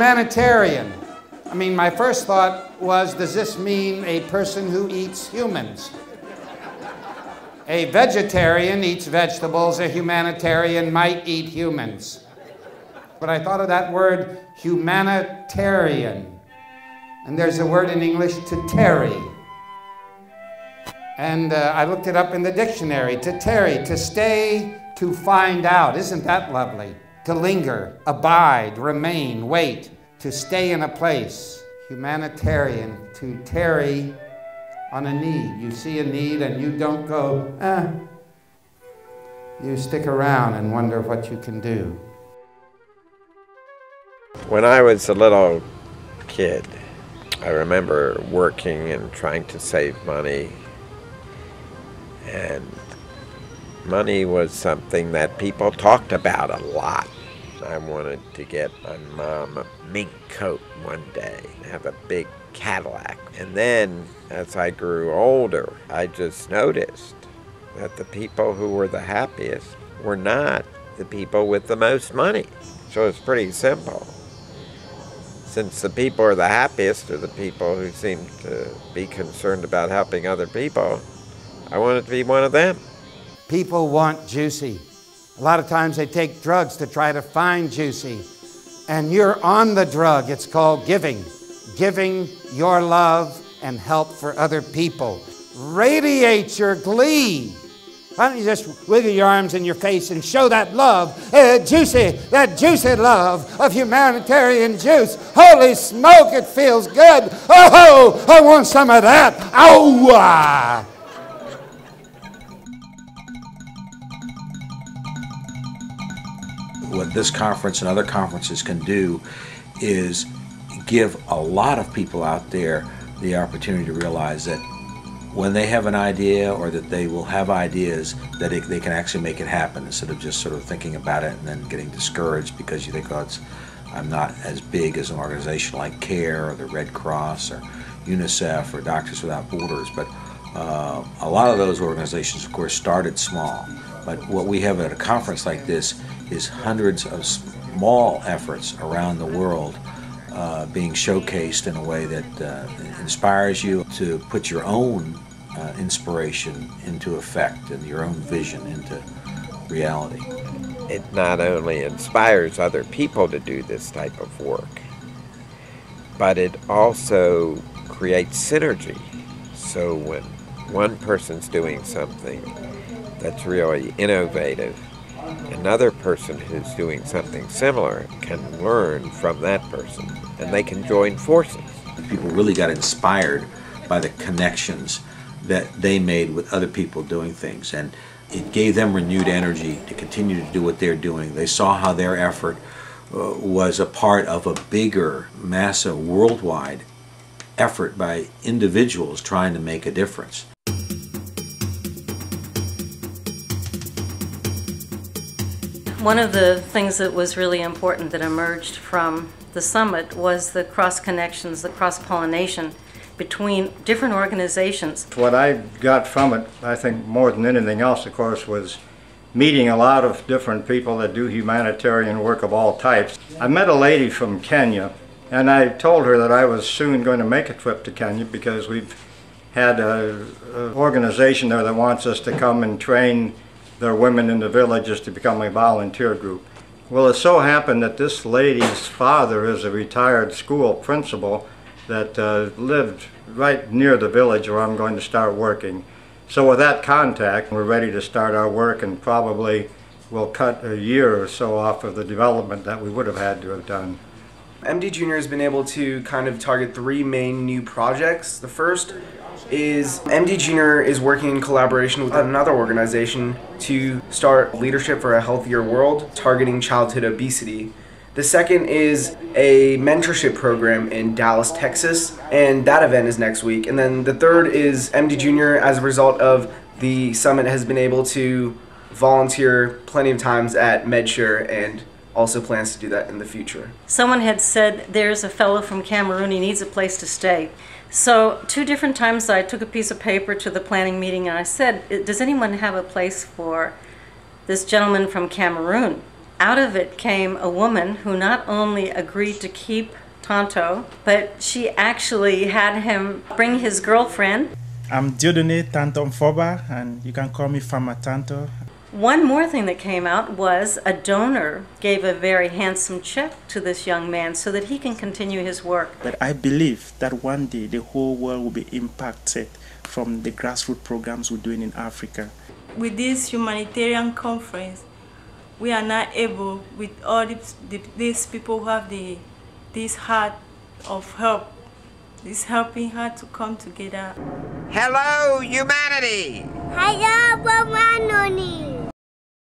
humanitarian? I mean, my first thought was, does this mean a person who eats humans? A vegetarian eats vegetables, a humanitarian might eat humans. But I thought of that word, humanitarian. And there's a word in English, to tarry. And I looked it up in the dictionary, to tarry, to stay, to find out. Isn't that lovely? To linger, abide, remain, wait, to stay in a place. Humanitarian, to tarry on a need. You see a need and you don't go, You stick around and wonder what you can do. When I was a little kid, I remember working and trying to save money. And money was something that people talked about a lot. I wanted to get my mom a mink coat one day, have a big Cadillac. And then, as I grew older, I just noticed that the people who were the happiest were not the people with the most money. So it's pretty simple. Since the people who are the happiest are the people who seem to be concerned about helping other people, I wanted to be one of them. People want juicy. A lot of times they take drugs to try to find juicy. And you're on the drug. It's called giving. Giving your love and help for other people. Radiate your glee. Why don't you just wiggle your arms in your face and show that love, that juicy love of humanitarian juice. Holy smoke, it feels good. Oh, I want some of that. Ow! What this conference and other conferences can do is give a lot of people out there the opportunity to realize that when they have an idea, or that they will have ideas, that they can actually make it happen, instead of just sort of thinking about it and then getting discouraged because you think, oh, I'm not as big as an organization like CARE or the Red Cross or UNICEF or Doctors Without Borders. But a lot of those organizations, of course, started small. But what we have at a conference like this is hundreds of small efforts around the world being showcased in a way that inspires you to put your own inspiration into effect and your own vision into reality. It not only inspires other people to do this type of work, but it also creates synergy. So when one person's doing something that's really innovative, another person who's doing something similar can learn from that person, and they can join forces. People really got inspired by the connections that they made with other people doing things, and it gave them renewed energy to continue to do what they're doing. They saw how their effort was a part of a bigger, massive, worldwide effort by individuals trying to make a difference. One of the things that was really important that emerged from the summit was the cross-connections, the cross-pollination between different organizations. What I got from it, I think more than anything else, of course, was meeting a lot of different people that do humanitarian work of all types. I met a lady from Kenya, and I told her that I was soon going to make a trip to Kenya because we've had an organization there that wants us to come and train their women in the villages to become a volunteer group. Well, it so happened that this lady's father is a retired school principal that lived right near the village where I'm going to start working. So with that contact, we're ready to start our work, and probably we'll cut a year or so off of the development that we would have had to have done. MD Junior has been able to kind of target three main new projects. The first is MD Junior is working in collaboration with another organization to start Leadership for a Healthier World, targeting childhood obesity. The second is a mentorship program in Dallas, Texas, and that event is next week. And then the third is MD Junior, as a result of the summit, has been able to volunteer plenty of times at MedSure and also plans to do that in the future. Someone had said, there's a fellow from Cameroon, he needs a place to stay. So 2 different times I took a piece of paper to the planning meeting and I said, does anyone have a place for this gentleman from Cameroon? Out of it came a woman who not only agreed to keep Tonto, but she actually had him bring his girlfriend. I'm Dieudonné Tantom Foba, and you can call me Farmer Tanto. One more thing that came out was a donor gave a very handsome check to this young man so that he can continue his work. But I believe that one day the whole world will be impacted from the grassroots programs we're doing in Africa. With this humanitarian conference, we are not able, with all these people who have this heart of help, this helping heart to come together. Hello, humanity! Hello, humanity!